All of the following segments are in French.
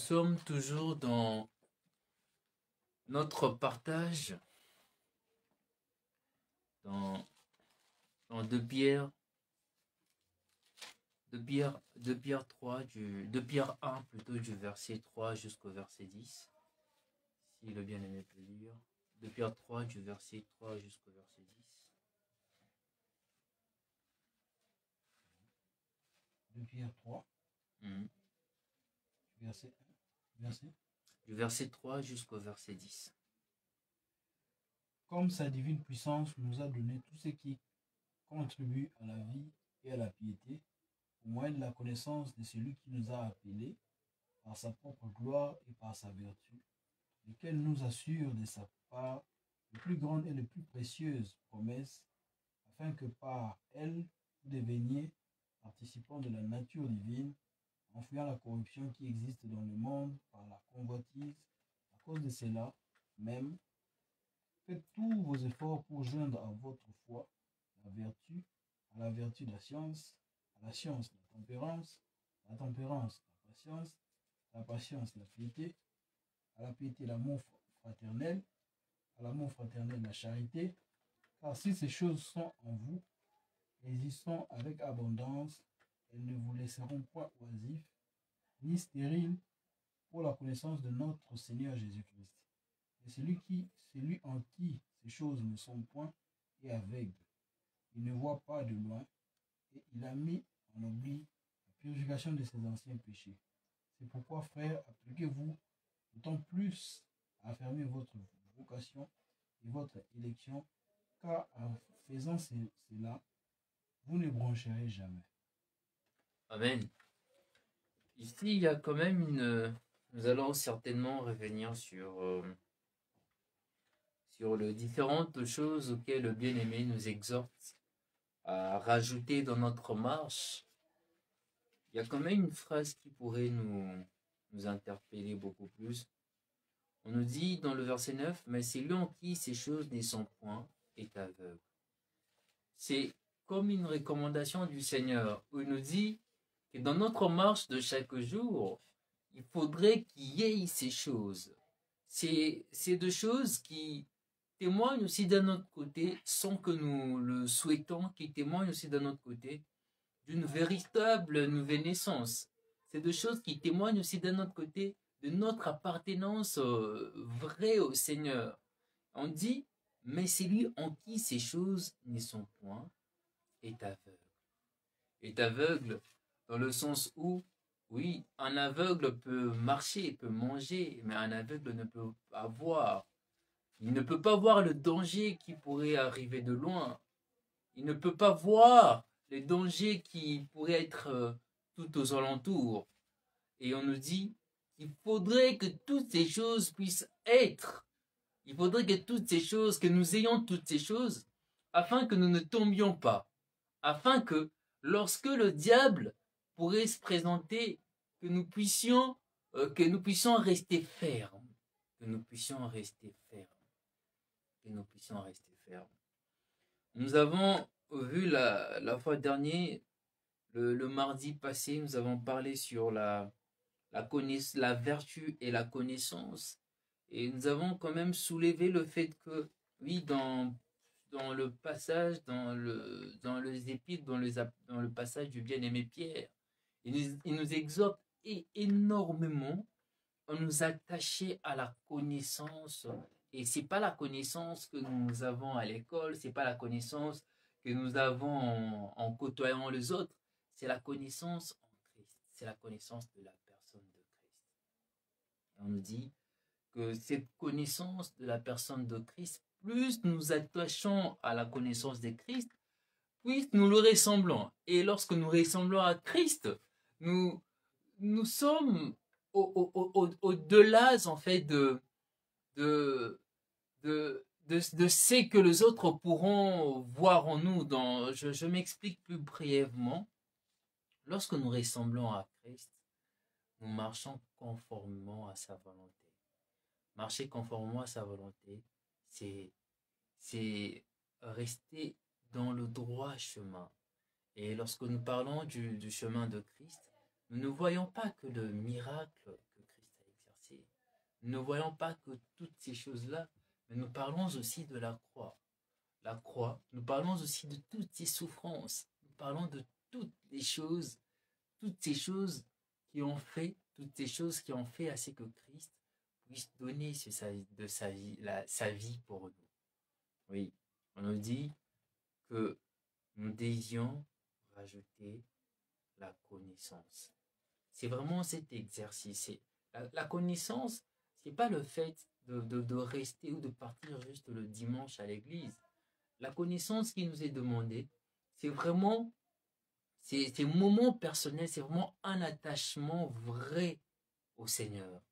sommes toujours dans notre partage dans, dans 2 Pierre 3, 2 Pierre 1 plutôt, du verset 3 jusqu'au verset 10. Si le bien-aimé peut lire. 2 Pierre 3, du verset 3 jusqu'au verset 10. 2 Pierre 3, verset 1. Du verset 3 jusqu'au verset 10. Comme sa divine puissance nous a donné tout ce qui contribue à la vie et à la piété, au moyen de la connaissance de celui qui nous a appelés par sa propre gloire et par sa vertu, lequel nous assure de sa part les plus grandes et les plus précieuses promesses, afin que par elles vous deveniez participants de la nature divine, en fuyant la corruption qui existe dans le monde par la convoitise. À cause de cela même, faites tous vos efforts pour joindre à votre foi la vertu, à la vertu la science, à la science la tempérance, la patience, à la patience la piété, à la piété l'amour fraternel, à l'amour fraternel la charité. Car si ces choses sont en vous, elles y sont avec abondance, elles ne vous laisseront point oisifs, ni stériles pour la connaissance de notre Seigneur Jésus-Christ. Et celui en qui ces choses ne sont point est aveugle. Il ne voit pas de loin, et il a mis en oubli la purification de ses anciens péchés. C'est pourquoi, frères, appliquez-vous d'autant plus à affermir votre vocation et votre élection, car en faisant cela, vous ne broncherez jamais. Amen. Ici, il y a quand même nous allons certainement revenir sur les différentes choses auxquelles le bien-aimé nous exhorte à rajouter dans notre marche. Il y a quand même une phrase qui pourrait nous interpeller beaucoup plus. On nous dit dans le verset 9, « Mais c'est lui en qui ces choses ne sont point est aveugle. » C'est comme une recommandation du Seigneur, où il nous dit que dans notre marche de chaque jour, il faudrait qu'il y ait ces choses. C'est deux choses qui témoignent aussi d'un autre côté, sans que nous le souhaitons, qui témoignent aussi d'un autre côté d'une véritable nouvelle naissance. C'est deux choses qui témoignent aussi d'un autre côté de notre appartenance vraie au Seigneur. On dit, mais c'est lui en qui ces choses ne sont point est aveugle. Est aveugle dans le sens où, oui, un aveugle peut marcher, peut manger, mais un aveugle ne peut pas voir. Il ne peut pas voir le danger qui pourrait arriver de loin. Il ne peut pas voir les dangers qui pourraient être tout aux alentours. Et on nous dit qu'il faudrait que toutes ces choses puissent être. Il faudrait que toutes ces choses, que nous ayons toutes ces choses, afin que nous ne tombions pas. Afin que, lorsque le diable pourrait se présenter, que nous puissions rester fermes. Que nous puissions rester fermes. Que nous puissions rester fermes. Nous avons vu la fois dernière, le mardi passé, nous avons parlé sur la vertu et la connaissance. Et nous avons quand même soulevé le fait que, oui, dans le passage, dans les épîtres, dans le passage du bien-aimé Pierre, il nous exhorte énormément à nous attacher à la connaissance. Et c'est pas la connaissance que nous avons à l'école, c'est pas la connaissance que nous avons en côtoyant les autres, c'est la connaissance en Christ, c'est la connaissance de la personne de Christ. Et on nous dit que cette connaissance de la personne de Christ, plus nous attachons à la connaissance de Christ, plus nous le ressemblons. Et lorsque nous ressemblons à Christ, nous sommes au-delà, en fait, de ce que les autres pourront voir en nous. Je m'explique plus brièvement. Lorsque nous ressemblons à Christ, nous marchons conformément à sa volonté. Marcher conformément à sa volonté, c'est rester dans le droit chemin. Et lorsque nous parlons du chemin de Christ, nous ne voyons pas que le miracle que Christ a ne voyons pas que toutes ces choses-là, mais nous parlons aussi de la croix. La croix, nous parlons aussi de toutes ces souffrances. Nous parlons de toutes ces choses qui ont fait, toutes ces choses qui ont fait à ce que Christ puisse donner de sa vie pour nous. Oui, on nous dit que nous devions rajouter la connaissance. C'est vraiment cet exercice. La connaissance, c'est pas le fait de rester ou de partir juste le dimanche à l'église. La connaissance qui nous est demandée, c'est vraiment ces moments personnels, c'est vraiment un attachement vrai au Seigneur.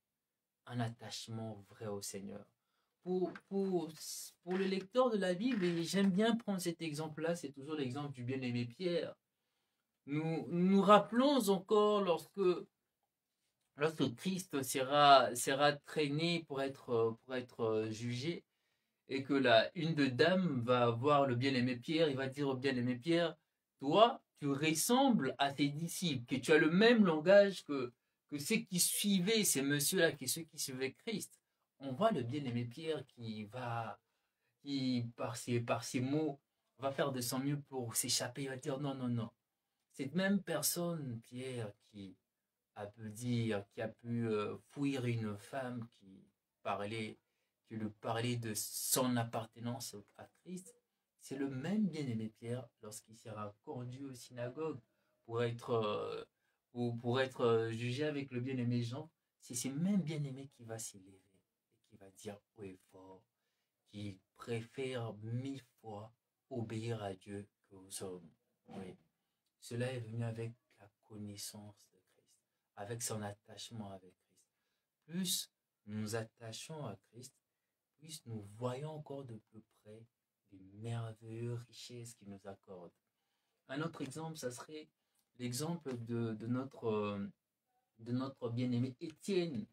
Un attachement vrai au Seigneur. Pour le lecteur de la Bible, et j'aime bien prendre cet exemple-là, c'est toujours l'exemple du bien-aimé Pierre. Nous rappelons encore lorsque Christ sera traîné pour être jugé, et que une de dames va voir le bien-aimé Pierre, il va dire au bien-aimé Pierre, toi, tu ressembles à tes disciples, que tu as le même langage que ceux qui suivaient ces messieurs-là, que ceux qui suivaient Christ. On voit le bien-aimé Pierre qui par ses mots, va faire de son mieux pour s'échapper. Il va dire non, non, non. Cette même personne, Pierre, qui a pu fuir une femme qui lui parlait de son appartenance à Christ, c'est le même bien-aimé Pierre lorsqu'il sera conduit aux synagogues pour être jugé avec le bien-aimé Jean. C'est ce même bien-aimé qui va s'élever et qui va dire haut et fort qu'il préfère 1000 fois obéir à Dieu qu'aux hommes. Oui. Cela est venu avec la connaissance de Christ, avec son attachement avec Christ. Plus nous nous attachons à Christ, plus nous voyons encore de plus près les merveilleuses richesses qu'il nous accorde. Un autre exemple, ça serait l'exemple de notre bien-aimé Étienne,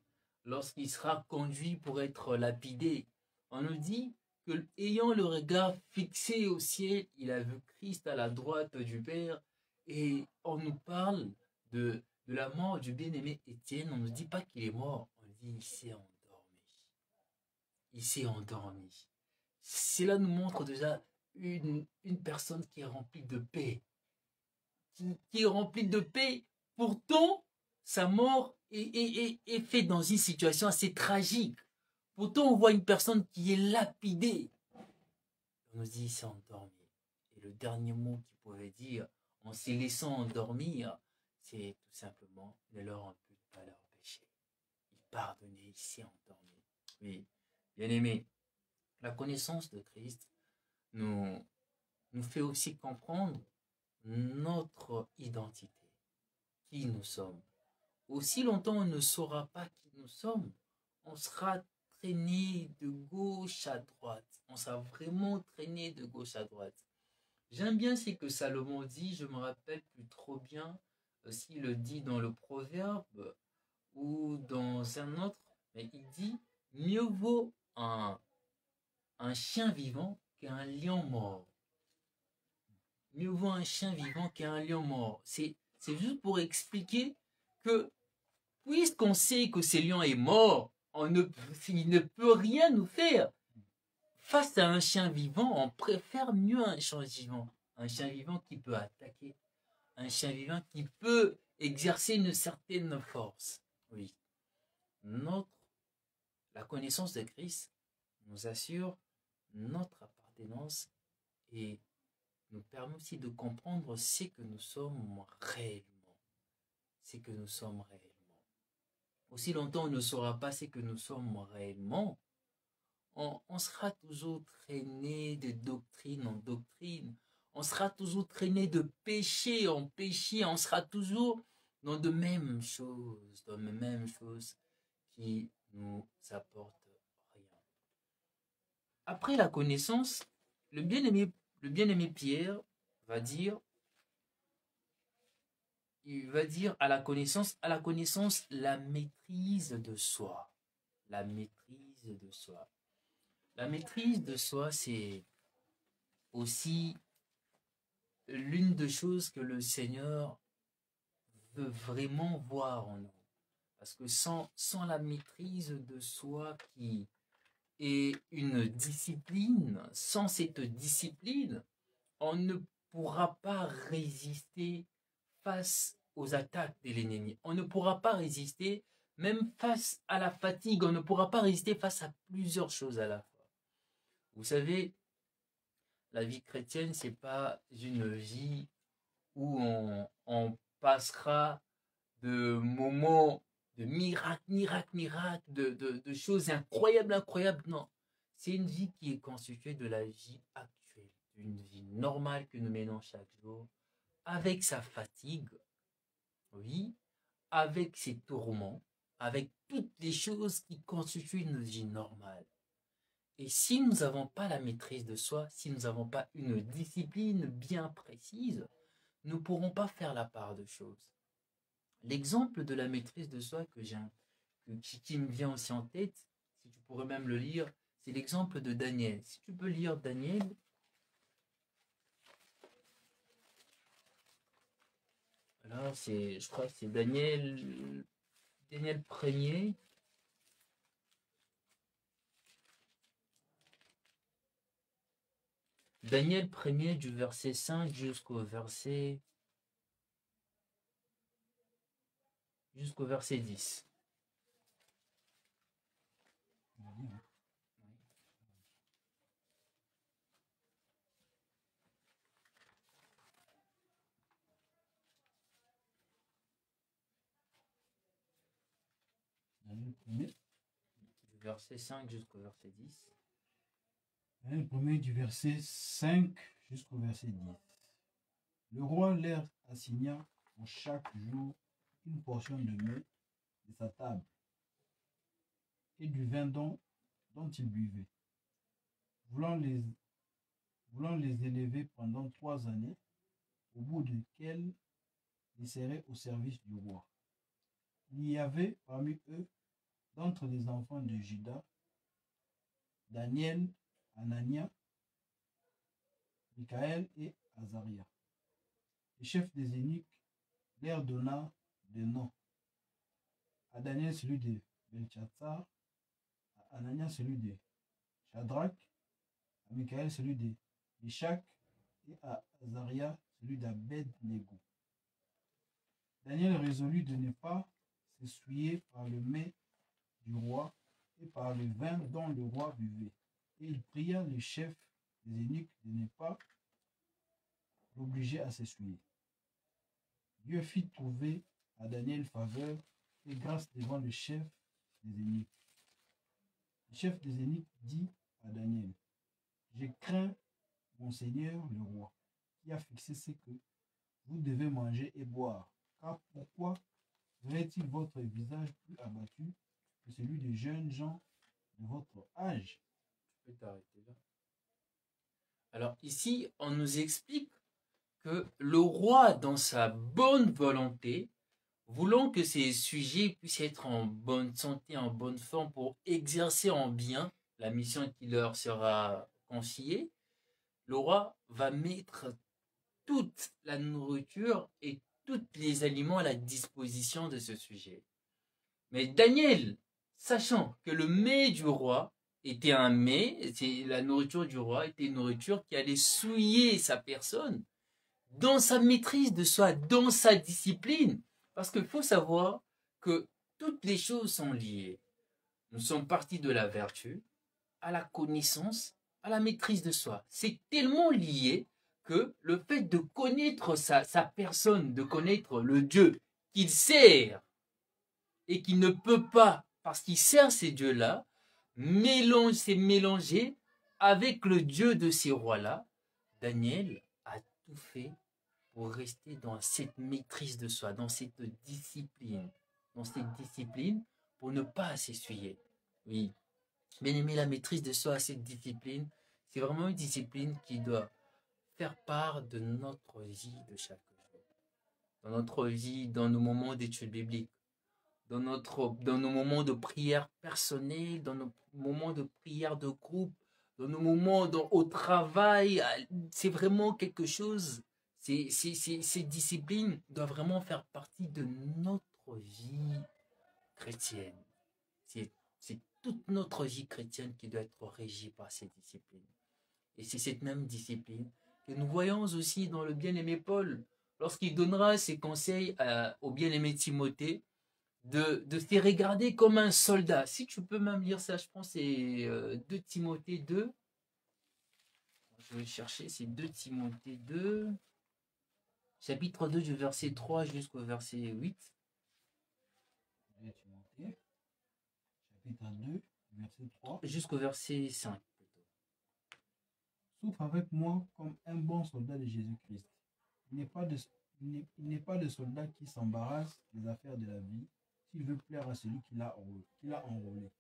lorsqu'il sera conduit pour être lapidé. On nous dit que, ayant le regard fixé au ciel, il a vu Christ à la droite du Père, et on nous parle de la mort du bien-aimé Étienne. On ne nous dit pas qu'il est mort, on dit qu'il s'est endormi. Il s'est endormi. Cela nous montre déjà une personne qui est remplie de paix. Qui est remplie de paix. Pourtant, sa mort est faite dans une situation assez tragique. Pourtant, on voit une personne qui est lapidée. On nous dit, il s'est endormi. Et le dernier mot qu'il pouvait dire, en se laissant endormir, c'est tout simplement, ne leur impute pas leur péché. Il pardonnait, il s'est endormi. Oui, bien aimé, la connaissance de Christ nous fait aussi comprendre notre identité, qui nous sommes. Aussi longtemps on ne saura pas qui nous sommes, on sera traîné de gauche à droite. On sera vraiment traîné de gauche à droite. J'aime bien ce que Salomon dit, je me rappelle plus trop bien s'il le dit dans le Proverbe ou dans un autre, mais il dit mieux vaut un chien vivant qu'un lion mort. Mieux vaut un chien vivant qu'un lion mort. C'est juste pour expliquer que, puisqu'on sait que ce lion est mort, il ne peut rien nous faire. Face à un chien vivant, on préfère mieux un chien vivant. Un chien vivant qui peut attaquer. Un chien vivant qui peut exercer une certaine force. Oui. La connaissance de Christ nous assure notre appartenance et nous permet aussi de comprendre ce que nous sommes réellement. Ce que nous sommes réellement. Aussi longtemps on ne saura pas ce que nous sommes réellement, on sera toujours traîné de doctrine en doctrine. On sera toujours traîné de péché en péché. On sera toujours dans de mêmes choses, qui nous apportent rien. Après la connaissance, le bien-aimé Pierre va dire à la connaissance, la maîtrise de soi. La maîtrise de soi. La maîtrise de soi, c'est aussi l'une des choses que le Seigneur veut vraiment voir en nous. Parce que sans la maîtrise de soi qui est une discipline, sans cette discipline, on ne pourra pas résister face aux attaques de l'ennemi. On ne pourra pas résister même face à la fatigue. On ne pourra pas résister face à plusieurs choses à la fois. Vous savez, la vie chrétienne, c'est pas une vie où on passera de moments de miracles, de choses incroyables, incroyables. Non, c'est une vie qui est constituée de la vie actuelle, d'une vie normale que nous menons chaque jour, avec sa fatigue, oui, avec ses tourments, avec toutes les choses qui constituent une vie normale. Et si nous n'avons pas la maîtrise de soi, si nous n'avons pas une discipline bien précise, nous ne pourrons pas faire la part de choses. L'exemple de la maîtrise de soi qui me vient aussi en tête, si tu pourrais même le lire, c'est l'exemple de Daniel. Si tu peux lire Daniel. Alors, je crois que c'est Daniel 1er. Daniel 1er du verset 5 jusqu'au verset 10. Daniel 1er. Du verset 5 jusqu'au verset 10. Daniel 1er du verset 5 jusqu'au verset 10. Le roi leur assigna pour chaque jour une portion de mets de sa table et du vin dont il buvait, voulant les élever pendant 3 années, au bout desquelles ils seraient au service du roi. Il y avait parmi eux, d'entre les enfants de Juda, Daniel, Anania, Michaël et Azaria. Le chef des eunuques leur donna des noms. À Daniel celui de Belchatsar, à Anania celui de Shadrach, à Michaël celui de Meshach et à Azaria celui d'Abed-Nego. Daniel résolut de ne pas s'essuyer par le mets du roi et par le vin dont le roi buvait. Et il pria le chef des eunuques de ne pas l'obliger à s'essuyer. Dieu fit trouver à Daniel faveur et grâce devant le chef des eunuques. Le chef des eunuques dit à Daniel: je crains mon seigneur le roi, qui a fixé ce que vous devez manger et boire. Car pourquoi verrait-il votre visage plus abattu que celui des jeunes gens de votre âge? Tu peux t'arrêter là. Alors ici, on nous explique que le roi, dans sa bonne volonté, voulant que ses sujets puissent être en bonne santé, en bonne forme pour exercer en bien la mission qui leur sera confiée, le roi va mettre toute la nourriture et tous les aliments à la disposition de ce sujet. Mais Daniel, sachant que le mets du roi était un mets, la nourriture du roi était une nourriture qui allait souiller sa personne, dans sa maîtrise de soi, dans sa discipline, parce qu'il faut savoir que toutes les choses sont liées. Nous sommes partis de la vertu à la connaissance, à la maîtrise de soi. C'est tellement lié que le fait de connaître sa personne, de connaître le Dieu qu'il sert et qu'il ne peut pas, parce qu'il sert ces dieux-là, s'est mélangé avec le Dieu de ces rois-là. Daniel a tout fait pour rester dans cette maîtrise de soi, dans cette discipline, pour ne pas s'essuyer. Oui, bien aimé, la maîtrise de soi, cette discipline, c'est vraiment une discipline qui doit faire part de notre vie de chaque jour. Dans notre vie, dans nos moments d'études bibliques, dans nos moments de prière personnelle, dans nos moments de prière de groupe, dans nos moments au travail, c'est vraiment quelque chose. Ces disciplines doivent vraiment faire partie de notre vie chrétienne. C'est toute notre vie chrétienne qui doit être régie par ces disciplines. Et c'est cette même discipline que nous voyons aussi dans le bien-aimé Paul, lorsqu'il donnera ses conseils au bien-aimé Timothée, de se regarder comme un soldat. Si tu peux même lire ça, je pense que c'est 2 Timothée 2. Je vais chercher, c'est 2 Timothée 2, chapitre 2 du verset 3 jusqu'au verset 8. 2 Timothée, chapitre 2, verset 3. Jusqu'au verset 5. Souffre avec moi comme un bon soldat de Jésus-Christ. Il n'est pas de soldat qui s'embarrasse des affaires de la vie s'il veut plaire à celui qui l'a enrôlé.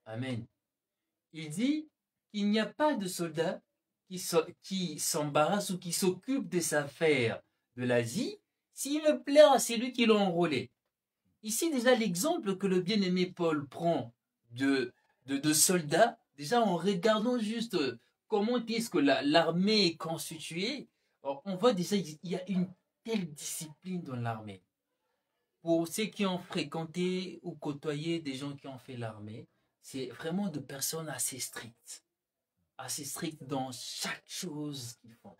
Amen. Il dit qu'il n'y a pas de soldat qui s'embarrasse ou qui s'occupe des affaires de la vie s'il veut plaire à celui qui l'a enrôlé. Ici, déjà, l'exemple que le bien-aimé Paul prend de soldats, déjà en regardant juste comment est-ce que l'armée est constituée, on voit déjà qu'il y a une telle discipline dans l'armée. Pour ceux qui ont fréquenté ou côtoyé des gens qui ont fait l'armée, c'est vraiment de personnes assez strictes dans chaque chose qu'ils font.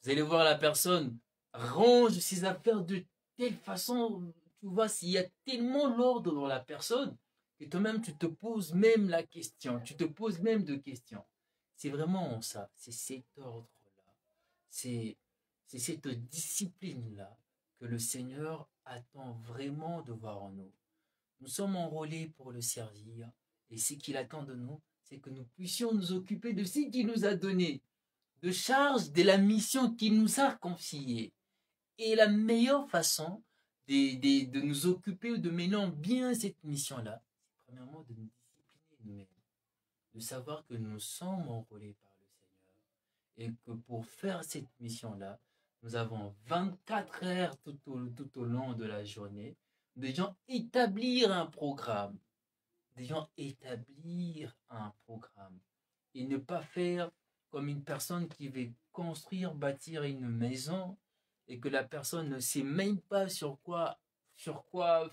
Vous allez voir la personne range ses affaires de telle façon, tu vois, s'il y a tellement l'ordre dans la personne, que toi-même tu te poses même la question, tu te poses même de questions. C'est vraiment ça, c'est cet ordre-là, c'est cette discipline-là que le Seigneur attend vraiment de voir en nous. Nous sommes enrôlés pour le servir, et ce qu'il attend de nous, c'est que nous puissions nous occuper de ce qu'il nous a donné, de charge de la mission qu'il nous a confiée. Et la meilleure façon de nous occuper ou de mener bien cette mission-là, c'est premièrement de nous discipliner nous-mêmes, de savoir que nous sommes enrôlés par le Seigneur et que pour faire cette mission-là, nous avons 24 heures tout au long de la journée, de gens établir un programme, et ne pas faire comme une personne qui veut construire, bâtir une maison et que la personne ne sait même pas sur quoi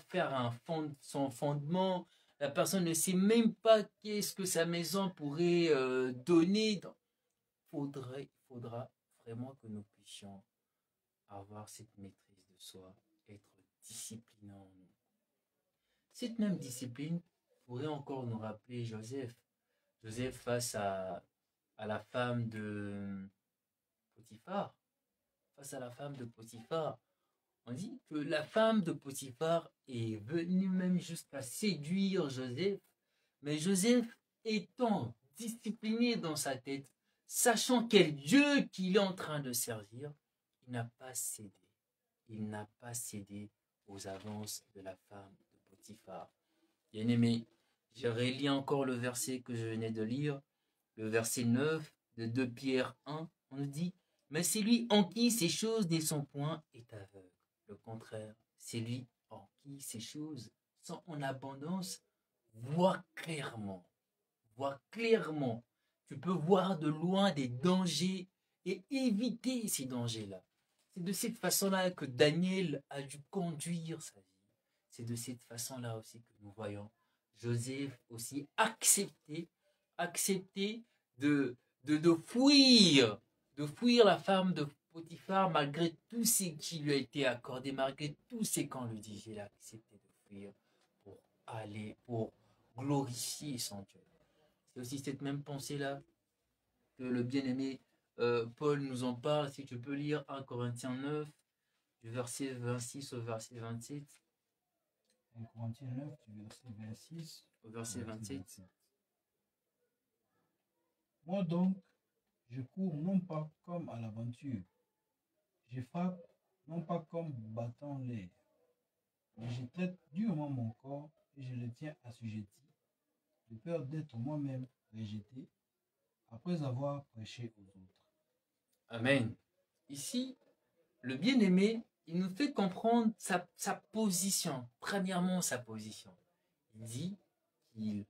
faire son fondement. La personne ne sait même pas qu'est-ce que sa maison pourrait donner. Il faudra vraiment que nous puissions avoir cette maîtrise de soi, être disciplinants en nous. Cette même discipline pourrait encore nous rappeler Joseph. Joseph face à la femme de Potiphar. Face à la femme de Potiphar, on dit que la femme de Potiphar est venue même jusqu'à séduire Joseph, mais Joseph étant discipliné dans sa tête, sachant quel Dieu qu'il est en train de servir, il n'a pas cédé. Il n'a pas cédé aux avances de la femme de Potiphar. Bien-aimé, je relis encore le verset que je venais de lire, le verset 9 de 2 Pierre 1, on nous dit « Mais celui en qui ces choses ne sont point est aveugle. » Le contraire, celui en qui ces choses sont en abondance voit clairement. Voit clairement. Tu peux voir de loin des dangers et éviter ces dangers-là. C'est de cette façon-là que Daniel a dû conduire sa vie. C'est de cette façon-là aussi que nous voyons Joseph aussi accepter de fuir la femme de Potiphar malgré tout ce qui lui a été accordé, malgré tout ce qu'on lui dit. Il a accepté de fuir pour glorifier son Dieu. C'est aussi cette même pensée-là que le bien-aimé Paul nous en parle. Si tu peux lire 1 Corinthiens 9, du verset 26 au verset 27. 1 Corinthiens 9, du verset 26 au verset 27. Moi donc, je cours non pas comme à l'aventure, je frappe non pas comme battant l'air, mais je traite durement mon corps et je le tiens assujetti, de peur d'être moi-même rejeté après avoir prêché aux autres. Amen. Ici, le bien-aimé, il nous fait comprendre sa position. Premièrement, sa position. Il dit qu'il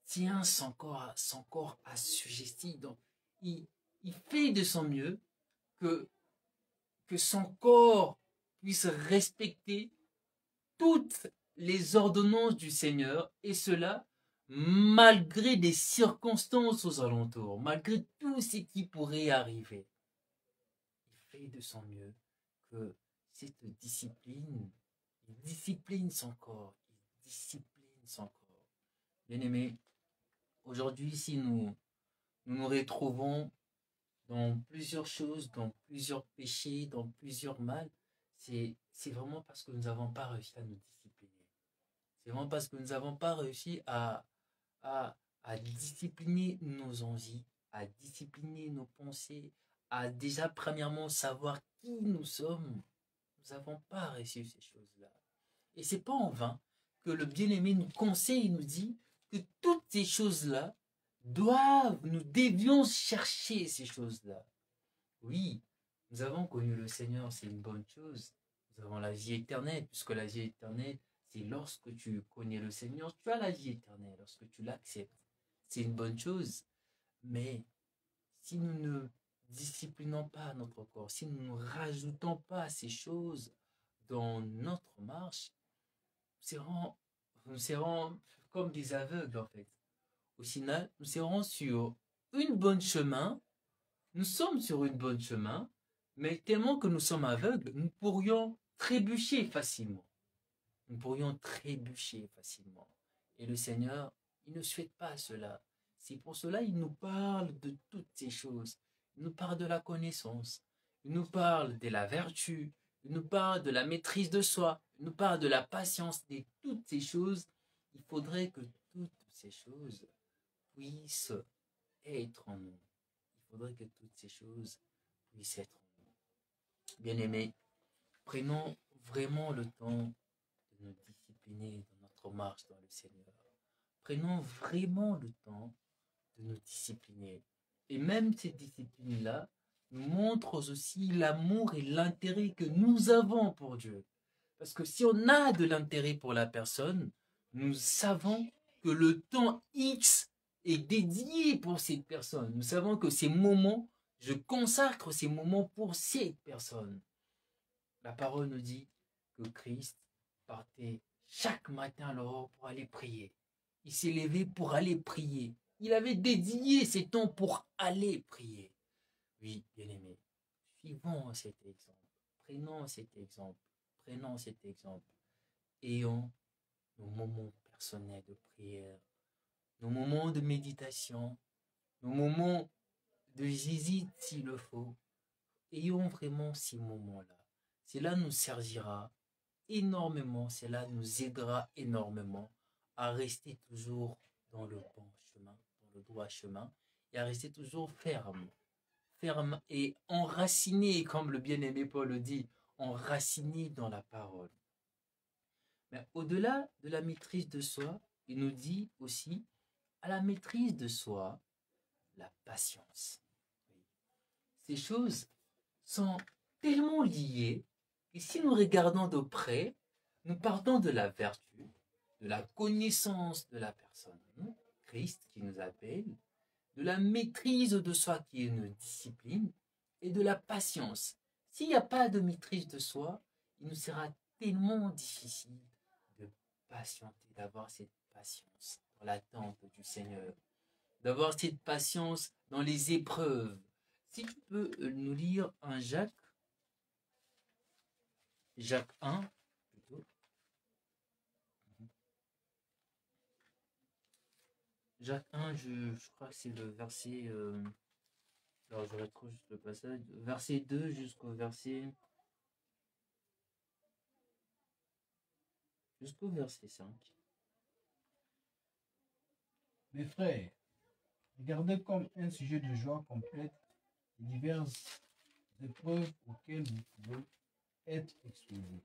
tient son corps assujetti. Donc, il fait de son mieux que son corps puisse respecter toutes les ordonnances du Seigneur, et cela malgré des circonstances aux alentours, malgré tout ce qui pourrait arriver. Il fait de son mieux que cette discipline, il discipline son corps, il discipline son corps. Bien-aimés, aujourd'hui, si nous nous retrouvons dans plusieurs choses, dans plusieurs péchés, dans plusieurs mal, c'est vraiment parce que nous n'avons pas réussi à nous discipliner. C'est vraiment parce que nous n'avons pas réussi à, à discipliner nos envies, à discipliner nos pensées, à déjà premièrement savoir qui nous sommes. Nous n'avons pas réussi ces choses-là. Et c'est pas en vain que le bien-aimé nous conseille et nous dit que toutes ces choses-là nous devions chercher ces choses-là. Oui, nous avons connu le Seigneur, c'est une bonne chose. Nous avons la vie éternelle, puisque la vie éternelle, c'est lorsque tu connais le Seigneur, tu as la vie éternelle, lorsque tu l'acceptes. C'est une bonne chose. Mais si nous ne disciplinons pas notre corps, si nous ne rajoutons pas ces choses dans notre marche, nous serons comme des aveugles en fait. Au final, nous serons sur une bonne chemin, nous sommes sur une bonne chemin, mais tellement que nous sommes aveugles, nous pourrions trébucher facilement. Nous pourrions trébucher facilement. Et le Seigneur, il ne souhaite pas cela. C'est pour cela qu'il nous parle de toutes ces choses. Il nous parle de la connaissance. Il nous parle de la vertu. Il nous parle de la maîtrise de soi. Il nous parle de la patience. Et toutes ces choses, il faudrait que toutes ces choses puissent être en nous. Il faudrait que toutes ces choses puissent être en nous. Bien-aimés, prenons vraiment le temps de nous discipliner dans notre marche dans le Seigneur. Prenons vraiment le temps de nous discipliner. Et même ces disciplines-là nous montrent aussi l'amour et l'intérêt que nous avons pour Dieu. Parce que si on a de l'intérêt pour la personne, nous savons que le temps X est dédié pour cette personne. Nous savons que ces moments, je consacre ces moments pour cette personne. La parole nous dit que Christ partait chaque matin à l'aurore pour aller prier. Il s'est levé pour aller prier. Il avait dédié ses temps pour aller prier. Oui, bien-aimés, suivons cet exemple. Prenons cet exemple. Prenons cet exemple. Ayons nos moments personnels de prière, nos moments de méditation, nos moments de visite s'il le faut. Ayons vraiment ces moments-là. Cela nous servira énormément, cela nous aidera énormément à rester toujours dans le bon chemin, dans le droit chemin, et à rester toujours ferme, ferme et enraciné, comme le bien-aimé Paul le dit, enraciné dans la parole. Mais au-delà de la maîtrise de soi, il nous dit aussi, à la maîtrise de soi, la patience. Ces choses sont tellement liées, et si nous regardons de près, nous partons de la vertu, de la connaissance de la personne, Christ qui nous appelle, de la maîtrise de soi qui est une discipline, et de la patience. S'il n'y a pas de maîtrise de soi, il nous sera tellement difficile de patienter, d'avoir cette patience dans l'attente du Seigneur, d'avoir cette patience dans les épreuves. Si tu peux nous lire un Jacques 1, plutôt. Jacques 1, je crois que c'est le verset... alors je retrouve juste le passage. Verset 2 jusqu'au verset 5. Mes frères, regardez comme un sujet de joie complète les diverses épreuves auxquelles vous pouvez être exposés,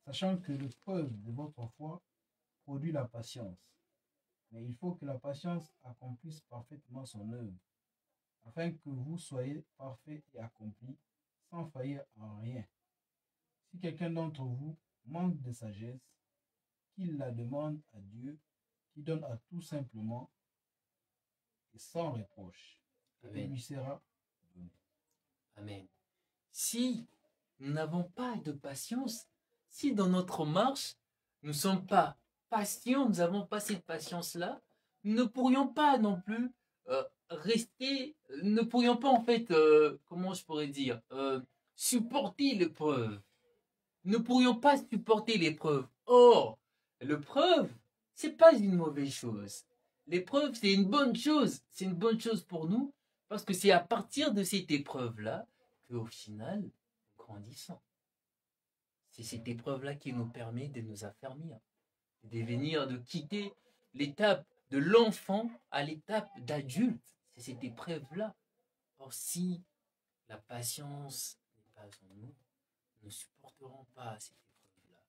sachant que l'épreuve de votre foi produit la patience. Mais il faut que la patience accomplisse parfaitement son œuvre, afin que vous soyez parfaits et accomplis, sans faillir en rien. Si quelqu'un d'entre vous manque de sagesse, qu'il la demande à Dieu, qui donne à tout simplement et sans reproche, et il lui sera donné. Amen. Si nous n'avons pas de patience, si dans notre marche, nous ne sommes pas patients, nous n'avons pas cette patience-là, nous ne pourrions pas non plus rester, ne pourrions pas en fait, comment je pourrais dire, supporter l'épreuve. Nous ne pourrions pas supporter l'épreuve. Or, l'épreuve, c'est pas une mauvaise chose. L'épreuve, c'est une bonne chose. C'est une bonne chose pour nous parce que c'est à partir de cette épreuve-là qu'au final, nous grandissons. C'est cette épreuve-là qui nous permet de nous affermir, de devenir, de quitter l'étape de l'enfant à l'étape d'adulte. C'est cette épreuve-là. Or, si la patience n'est pas en nous, nous ne supporterons pas cette épreuve-là.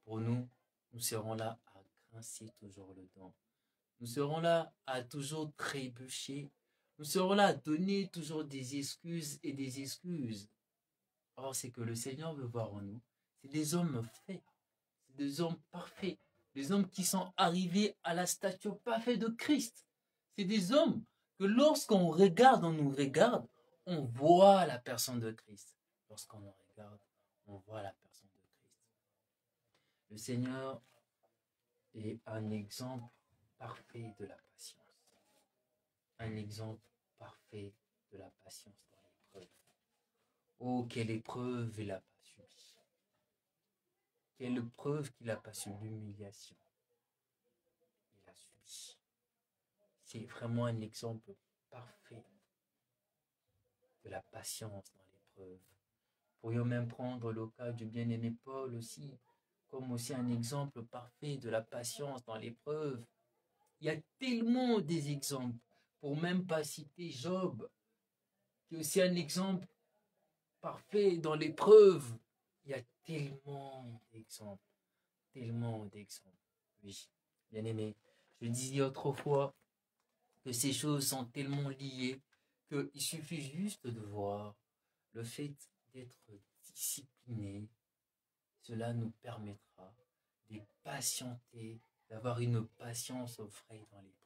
Pour nous, nous serons là à grincer toujours le dent. Nous serons là à toujours trébucher. Nous serons là à donner toujours des excuses et des excuses. Or, c'est que le Seigneur veut voir en nous. C'est des hommes faits, c'est des hommes parfaits, des hommes qui sont arrivés à la stature parfaite de Christ. C'est des hommes que lorsqu'on regarde, on nous regarde, on voit la personne de Christ. Lorsqu'on nous regarde, on voit la personne de Christ. Le Seigneur est un exemple parfait de la patience. Un exemple parfait de la patience dans l'épreuve. Oh, quelle épreuve il n'a pas subi. Quelle épreuve qu'il n'a pas subi, l'humiliation. Il a subi. C'est vraiment un exemple parfait de la patience dans l'épreuve. Pourrions même prendre le cas du bien-aimé Paul aussi, comme aussi un exemple parfait de la patience dans l'épreuve. Il y a tellement des exemples, pour même pas citer Job, qui est aussi un exemple parfait dans l'épreuve. Il y a tellement d'exemples, tellement d'exemples. Oui, bien aimé, je disais autrefois que ces choses sont tellement liées qu'il suffit juste de voir le fait d'être discipliné. Cela nous permettra de patienter, d'avoir une patience au frais dans l'épreuve.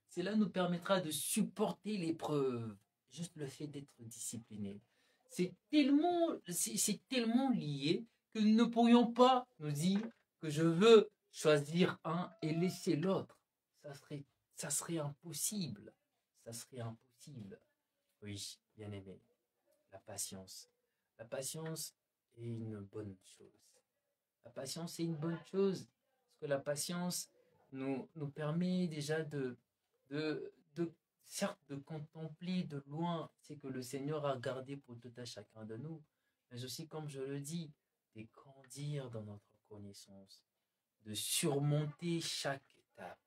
Cela nous permettra de supporter l'épreuve. Juste le fait d'être discipliné. C'est tellement lié que nous ne pourrions pas nous dire que je veux choisir un et laisser l'autre. Ça serait impossible. Ça serait impossible. Oui, bien aimé, la patience. La patience est une bonne chose. La patience est une bonne chose parce que la patience nous permet déjà certes de contempler de loin ce que le Seigneur a gardé pour tout à chacun de nous, mais aussi, comme je le dis, de grandir dans notre connaissance, de surmonter chaque étape,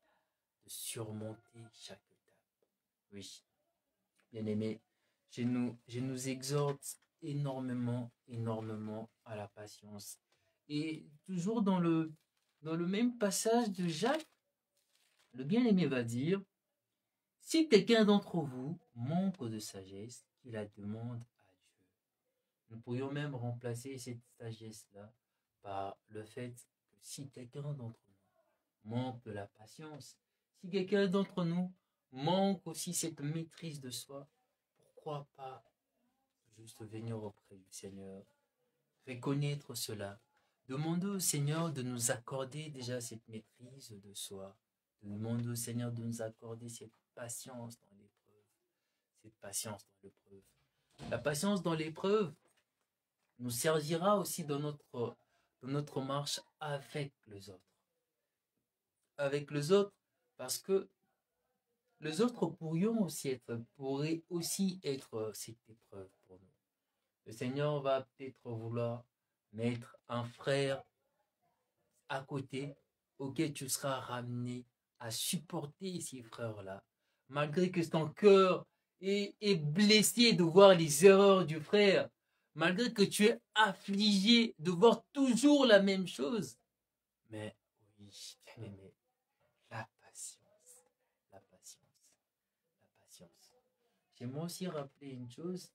de surmonter chaque étape. Oui, bien aimé, je nous exhorte énormément, énormément à la patience. Et toujours dans le même passage de Jacques, le bien-aimé va dire, si quelqu'un d'entre vous manque de sagesse, qu'il la demande à Dieu. Nous pourrions même remplacer cette sagesse-là par le fait que si quelqu'un d'entre nous manque de la patience, si quelqu'un d'entre nous manque aussi cette maîtrise de soi, pourquoi pas juste venir auprès du Seigneur, reconnaître cela, demander au Seigneur de nous accorder déjà cette maîtrise de soi, de demander au Seigneur de nous accorder cette patience dans l'épreuve, cette patience dans l'épreuve. La patience dans l'épreuve nous servira aussi dans notre marche avec les autres. Avec les autres, parce que les autres pourraient aussi être cette épreuve pour nous. Le Seigneur va peut-être vouloir mettre un frère à côté auquel tu seras ramené à supporter ces frères-là, malgré que ton cœur est blessé de voir les erreurs du frère, malgré que tu es affligé de voir toujours la même chose. Mais oui, bien aimé, la patience, la patience, la patience. J'aimerais aussi rappeler une chose,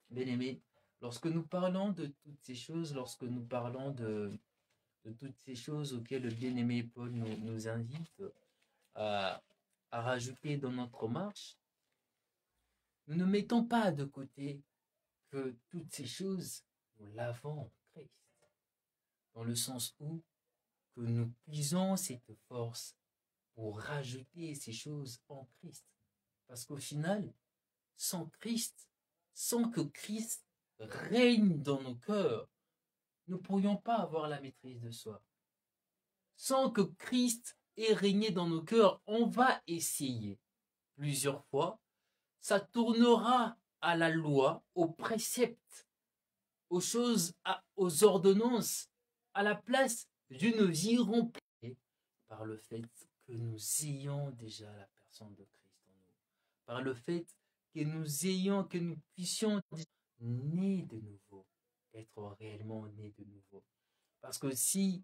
bien aimé, lorsque nous parlons de toutes ces choses, lorsque nous parlons de toutes ces choses auxquelles le bien-aimé Paul nous invite à rajouter dans notre marche, nous ne mettons pas de côté que toutes ces choses, nous l'avons en Christ. dans le sens où que nous puisons cette force pour rajouter ces choses en Christ. Parce qu'au final, sans Christ, sans que Christ règne dans nos cœurs, nous ne pourrions pas avoir la maîtrise de soi. Sans que Christ ait régné dans nos cœurs, on va essayer plusieurs fois. Ça tournera à la loi, aux préceptes, aux choses, aux ordonnances, à la place d'une vie remplie par le fait que nous ayons déjà la personne de Christ en nous, par le fait que nous puissions naître de nouveau, être réellement nés de nouveau. Parce que si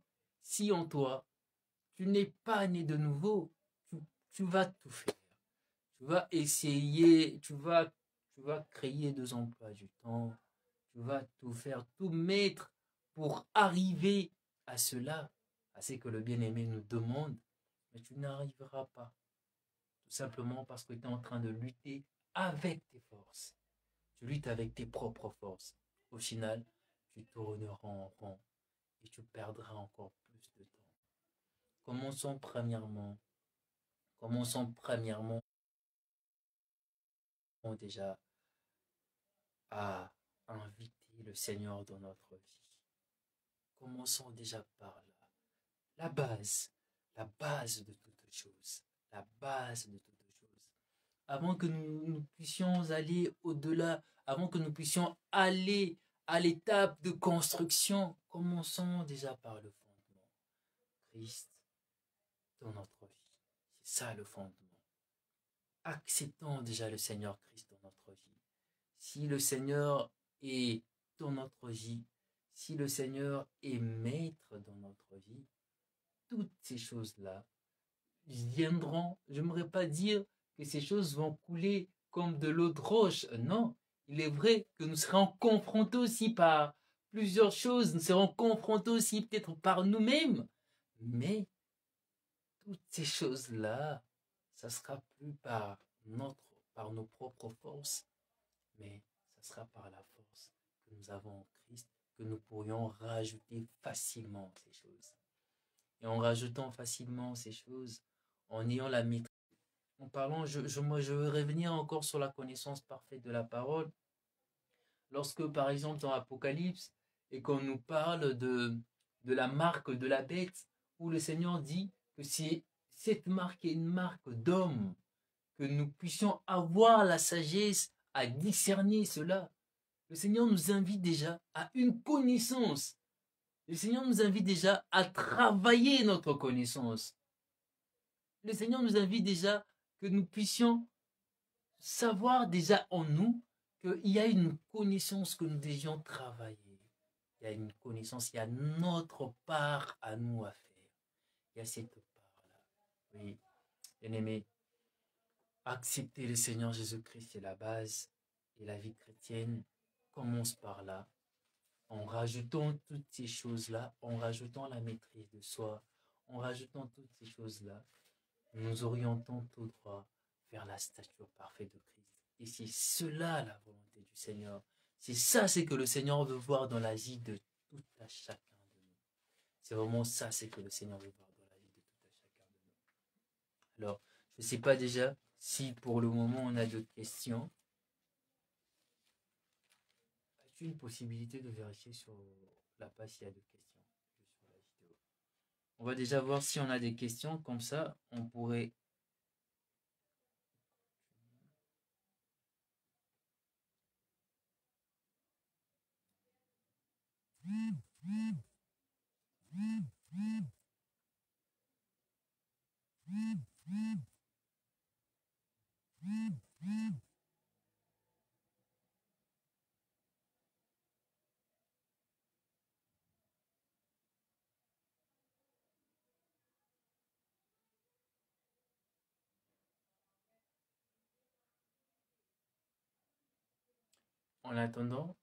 en toi, tu n'es pas né de nouveau, tu vas tout faire. Tu vas essayer, tu vas créer 2 emplois du temps, tu vas tout faire, tout mettre pour arriver à cela, à ce que le bien-aimé nous demande, mais tu n'arriveras pas. Tout simplement parce que tu es en train de lutter avec tes forces. Tu luttes avec tes propres forces. Au final, tu tourneras en rond et tu perdras encore plus de temps. Commençons premièrement déjà à inviter le Seigneur dans notre vie. Commençons déjà par là. La base de toutes choses. La base de toutes choses. Avant que nous puissions aller au-delà, avant que nous puissions aller à l'étape de construction, commençons déjà par le fondement. Christ dans notre vie. C'est ça le fondement. Acceptons déjà le Seigneur Christ dans notre vie. Si le Seigneur est dans notre vie, si le Seigneur est maître dans notre vie, toutes ces choses-là viendront. Je n'aimerais pas dire que ces choses vont couler comme de l'eau de roche. Non, il est vrai que nous serons confrontés aussi par plusieurs choses. Nous serons confrontés aussi peut-être par nous-mêmes. Mais toutes ces choses-là, ça sera plus par nos propres forces, mais ça sera par la force que nous avons en Christ, que nous pourrions rajouter facilement ces choses. Et en rajoutant facilement ces choses, en ayant la maîtrise, en parlant, je veux revenir encore sur la connaissance parfaite de la parole. Lorsque, par exemple, dans Apocalypse, et qu'on nous parle de la marque de la bête, où le Seigneur dit que si cette marque est une marque d'homme, que nous puissions avoir la sagesse à discerner cela. Le Seigneur nous invite déjà à une connaissance. Le Seigneur nous invite déjà à travailler notre connaissance. Le Seigneur nous invite déjà que nous puissions savoir déjà en nous qu'il y a une connaissance que nous devions travailler. Il y a une connaissance, il y a notre part à nous à faire. Il y a cette part-là. Oui, bien-aimé, accepter le Seigneur Jésus-Christ, c'est la base. Et la vie chrétienne commence par là. En rajoutant toutes ces choses-là, en rajoutant la maîtrise de soi, en rajoutant toutes ces choses-là, nous orientons tout droit vers la stature parfaite de Christ. Et c'est cela la volonté du Seigneur. C'est ça, c'est que le Seigneur veut voir dans la vie de tout à chacun de nous. C'est vraiment ça, c'est que le Seigneur veut voir dans la vie de tout à chacun de nous. Alors, je ne sais pas déjà si pour le moment on a d'autres questions. As-tu une possibilité de vérifier sur la page s'il y a d'autres questions sur la vidéo? On va déjà voir si on a des questions, comme ça on pourrait... En attendant,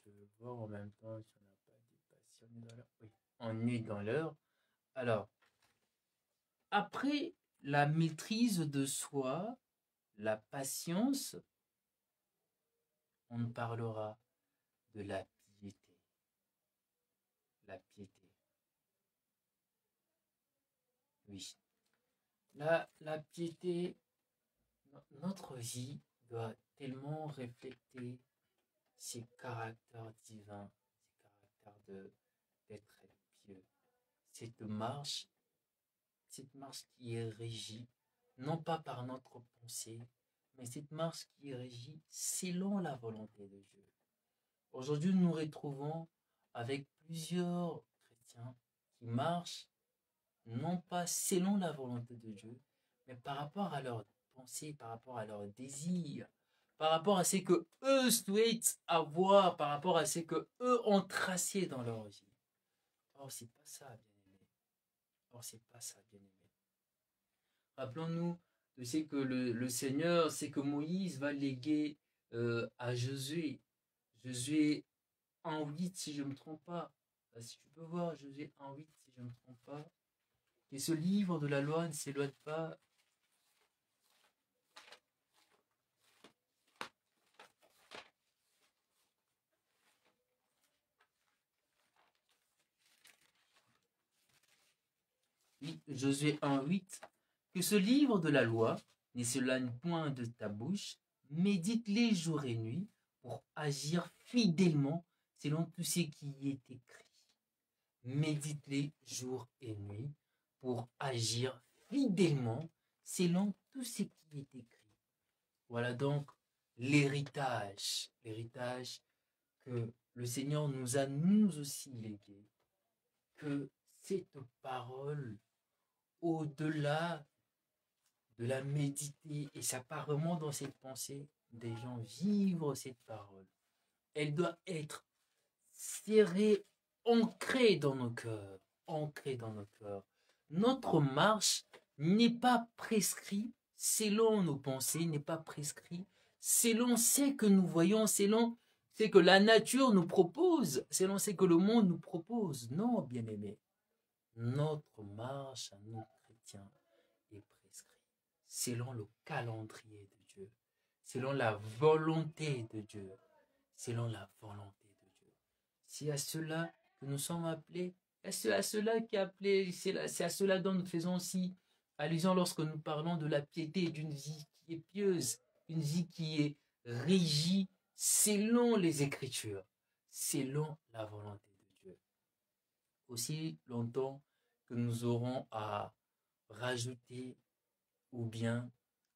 je vais voir en même temps si on n'a pas dépassé. On est dans l'heure. Oui, on est dans l'heure. Alors, après la maîtrise de soi, la patience, on parlera de la piété. la piété. Oui. La piété, notre vie doit tellement refléter ces caractères divins, ces caractères d'être pieux. Cette marche qui est régie, non pas par notre pensée, mais cette marche qui est régie selon la volonté de Dieu. Aujourd'hui, nous nous retrouvons avec plusieurs chrétiens qui marchent non pas selon la volonté de Dieu, mais par rapport à leurs pensées, par rapport à leurs désirs, par rapport à ce que eux souhaitent avoir, par rapport à ce que eux ont tracé dans leur vie. Or, c'est pas ça, bien-aimé. Or, c'est pas ça, bien-aimé. Rappelons-nous de ce que le Seigneur, c'est que Moïse va léguer à Josué. Josué 1,8, si je ne me trompe pas. Si tu peux voir Josué 1,8, si je ne me trompe pas. Et ce livre de la loi ne s'éloigne pas. Oui, Josué 1,8. Que ce livre de la loi ne s'éloigne point de ta bouche, médite-les jour et nuit pour agir fidèlement selon tout ce qui y est écrit. Médite-les jour et nuit pour agir fidèlement selon tout ce qui est écrit. Voilà donc l'héritage que le Seigneur nous a nous aussi légué, que cette parole, au-delà de la méditer, et ça part vraiment dans cette pensée, des gens vivre cette parole. Elle doit être serrée, ancrée dans nos cœurs, ancrée dans nos cœurs. Notre marche n'est pas prescrite selon nos pensées, n'est pas prescrite selon ce que nous voyons, selon ce que la nature nous propose, selon ce que le monde nous propose. Non, bien-aimés, notre marche à nous chrétiens est prescrite selon le calendrier de Dieu, selon la volonté de Dieu, selon la volonté de Dieu. C'est à cela que nous sommes appelés, c'est à cela qui est appelé, c'est à cela dont nous faisons aussi allusion lorsque nous parlons de la piété, d'une vie qui est pieuse, une vie qui est régie selon les Écritures, selon la volonté de Dieu. Aussi longtemps que nous aurons à rajouter ou bien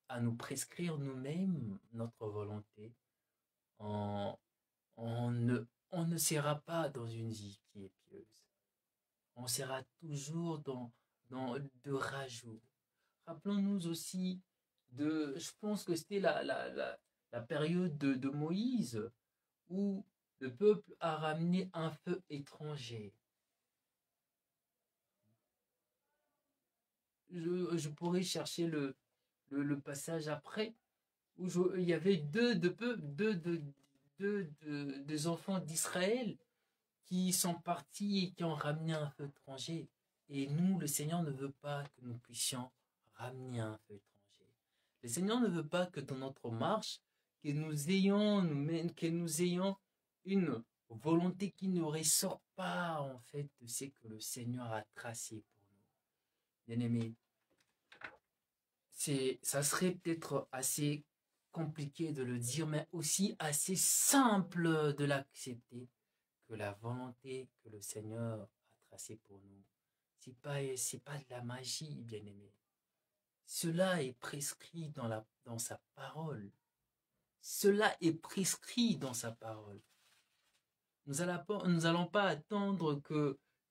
à nous prescrire nous-mêmes notre volonté, on ne sera pas dans une vie qui est pieuse. On sera toujours dans de rajout. Rappelons-nous aussi je pense que c'était la période de Moïse, où le peuple a ramené un feu étranger. Je pourrais chercher le passage après, où il y avait deux enfants d'Israël qui sont partis et qui ont ramené un feu étranger. Et nous, le Seigneur ne veut pas que nous puissions ramener un feu étranger. Le Seigneur ne veut pas que dans notre marche, que nous ayons une volonté qui ne ressort pas en fait de ce que le Seigneur a tracé pour nous. Bien-aimés, ça serait peut-être assez compliqué de le dire, mais aussi assez simple de l'accepter, que la volonté que le Seigneur a tracée pour nous, c'est pas de la magie, bien-aimé. Cela est prescrit dans sa parole. Cela est prescrit dans sa parole. Nous n'allons pas attendre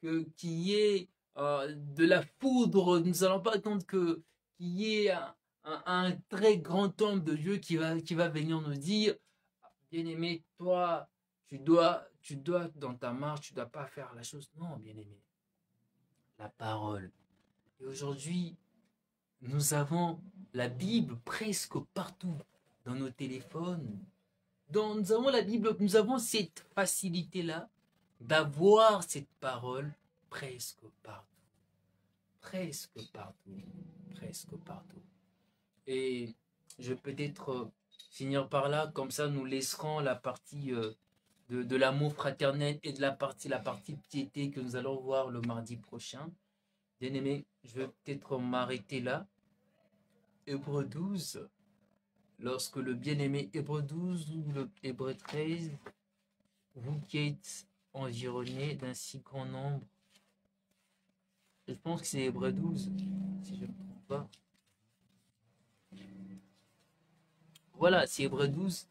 qu'il y ait de la foudre. Nous n'allons pas attendre qu'il y ait un très grand homme de Dieu qui va venir nous dire, bien-aimé, toi, tu dois dans ta marche, tu ne dois pas faire la chose. Non, bien-aimé. La parole. Et aujourd'hui, nous avons la Bible presque partout, dans nos téléphones. Nous avons la Bible, nous avons cette facilité-là d'avoir cette parole presque partout. Presque partout. Presque partout. Et je vais peut-être finir par là, comme ça nous laisserons la partie de l'amour fraternel et de la partie piété que nous allons voir le mardi prochain. Bien-aimés, je vais peut-être m'arrêter là. Hébreu 12, lorsque le bien-aimé Hébreu 12 ou le Hébreu 13, vous qui êtes environnés d'un si grand nombre, je pense que c'est Hébreu 12, si je ne me trompe pas. Voilà, c'est Hébreu 12.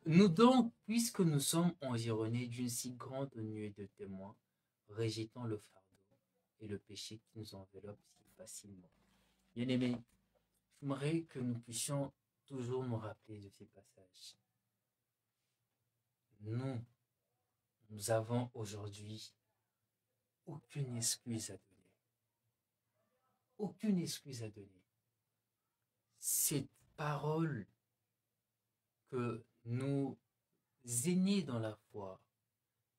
Nous donc, puisque nous sommes environnés d'une si grande nuée de témoins, rejetons le fardeau et le péché qui nous enveloppe si facilement. Bien-aimés, j'aimerais que nous puissions toujours nous rappeler de ces passages. Nous avons aujourd'hui aucune excuse à donner. Aucune excuse à donner. Cette parole que nos aînés dans la foi,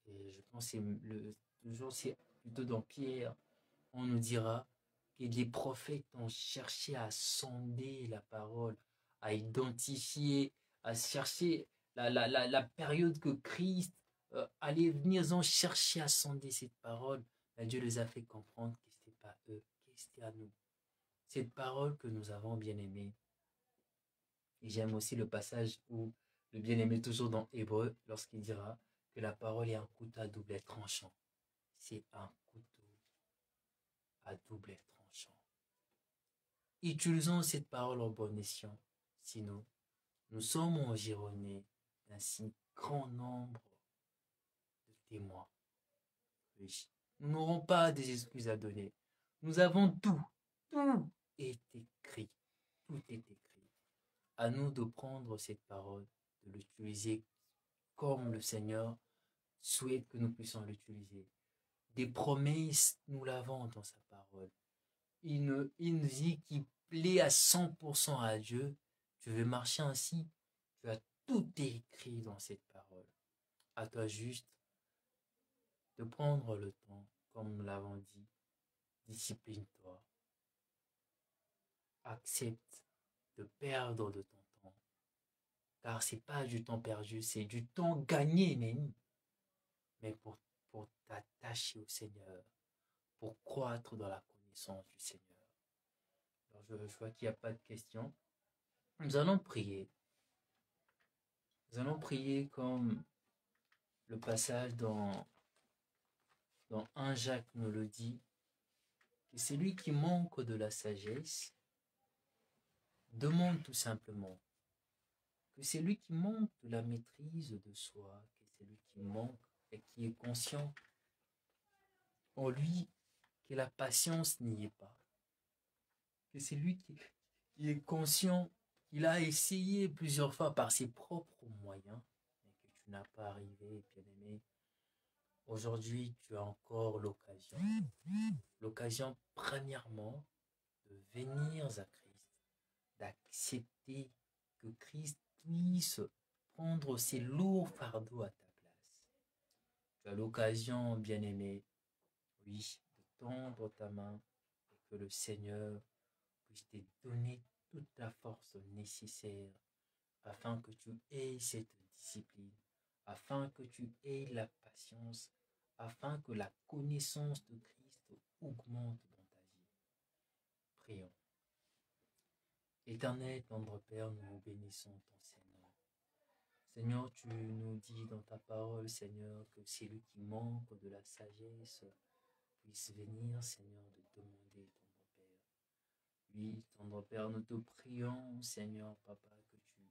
et je pense que toujours c'est plutôt dans Pierre, on nous dira que les prophètes ont cherché à sonder la parole, à identifier, à chercher la période que Christ allait venir, ils ont cherché à sonder cette parole. Mais Dieu les a fait comprendre que ce n'était pas eux, que c'était à nous. Cette parole que nous avons bien aimée. Et j'aime aussi le passage où le bien-aimé, toujours dans Hébreu, lorsqu'il dira que la parole est un couteau à double tranchant. C'est un couteau à double tranchant. Utilisons cette parole en bon escient, sinon nous sommes environnés d'un si grand nombre de témoins. Oui. Nous n'aurons pas des excuses à donner. Nous avons tout est écrit. Tout est écrit. À nous de prendre cette parole, de l'utiliser comme le Seigneur souhaite que nous puissions l'utiliser. Des promesses, nous l'avons dans sa parole. Une vie qui plaît à 100% à Dieu. Tu veux marcher ainsi, tu as tout écrit dans cette parole. À toi juste de prendre le temps, comme nous l'avons dit, discipline-toi. Accepte de perdre de ton temps. Car ce n'est pas du temps perdu, c'est du temps gagné même. Mais pour t'attacher au Seigneur, pour croître dans la connaissance du Seigneur. Alors je vois qu'il n'y a pas de questions. Nous allons prier. Nous allons prier comme le passage dans 1 Jacques nous le dit, que celui qui manque de la sagesse demande tout simplement, que celui qui manque de la maîtrise de soi, que celui qui manque et qui est conscient en lui que la patience n'y est pas, que celui qui est conscient qu'il a essayé plusieurs fois par ses propres moyens, mais que tu n'as pas arrivé, bien-aimé. Aujourd'hui, tu as encore l'occasion premièrement de venir à Christ, d'accepter que Christ puisse prendre ses lourds fardeaux à ta place. Tu as l'occasion, bien-aimé, oui, de tendre ta main et que le Seigneur puisse te donner toute la force nécessaire afin que tu aies cette discipline, afin que tu aies la patience, afin que la connaissance de Christ augmente dans ta vie. Prions. Éternel, tendre Père, nous vous bénissons ton Seigneur. Seigneur, tu nous dis dans ta parole, Seigneur, que celui qui manque de la sagesse puisse venir, Seigneur, de demander, tendre Père. Oui, tendre Père, nous te prions, Seigneur, Papa, que tu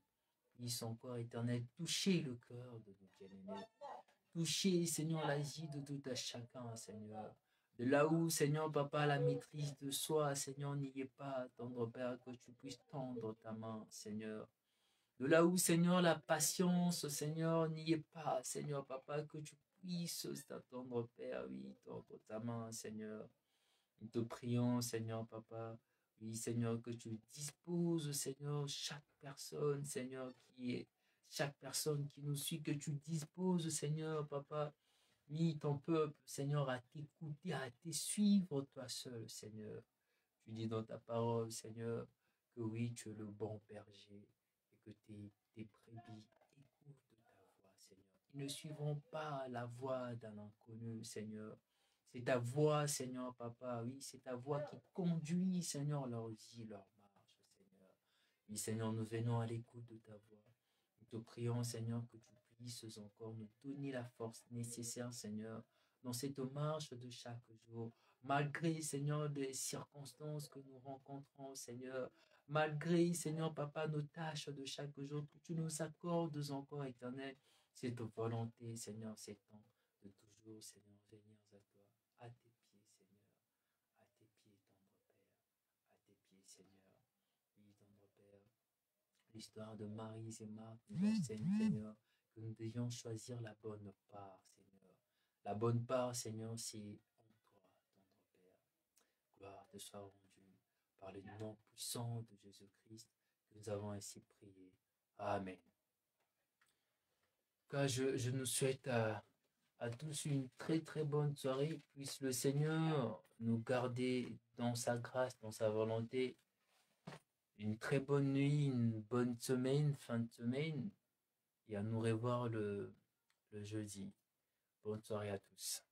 puisses encore, Éternel, toucher le cœur de nos bien-aimés. Toucher, Seigneur, la vie de tout à chacun, Seigneur. De là où, Seigneur, Papa, la maîtrise de soi, Seigneur, n'y est pas, tendre Père, que tu puisses tendre ta main, Seigneur. De là où, Seigneur, la patience, Seigneur, n'y est pas, Seigneur, Papa, que tu puisses t'attendre, Père, oui, tendre ta main, Seigneur. Nous te prions, Seigneur, Papa, oui, Seigneur, que tu disposes, Seigneur, chaque personne qui nous suit, que tu disposes, Seigneur, Papa, oui, ton peuple, Seigneur, à t'écouter, à te suivre, toi seul, Seigneur. Tu dis dans ta parole, Seigneur, que oui, tu es le bon berger et que tes brebis écoutent ta voix, Seigneur. Ils ne suivront pas la voie d'un inconnu, Seigneur. C'est ta voix, Seigneur, Papa, oui, c'est ta voix qui conduit, Seigneur, leur vie, leur marche, Seigneur. Oui, Seigneur, nous venons à l'écoute de ta voix. Nous te prions, Seigneur, que tu puisses encore nous donner la force nécessaire, Seigneur, dans cette marche de chaque jour. Malgré, Seigneur, les circonstances que nous rencontrons, Seigneur, malgré, Seigneur, Papa, nos tâches de chaque jour, que tu nous accordes encore, Éternel, cette volonté, Seigneur, c'est temps de toujours, Seigneur, venir à toi, à tes pieds, Seigneur, à tes pieds, tendre Père, à tes pieds, Seigneur. Oui, tendre Père, l'histoire de Marie et Marthe nous enseigne, Seigneur, que nous devions choisir la bonne part, Seigneur. La bonne part, Seigneur, c'est en toi, tendre Père. Gloire te soit rendue par le nom puissant de Jésus-Christ que nous avons ainsi prié. Amen. Car je nous souhaite à tous une très très bonne soirée. Puisse le Seigneur nous garder dans sa grâce, dans sa volonté. Une très bonne nuit, une bonne semaine, fin de semaine. Et à nous revoir le jeudi. Bonne soirée à tous.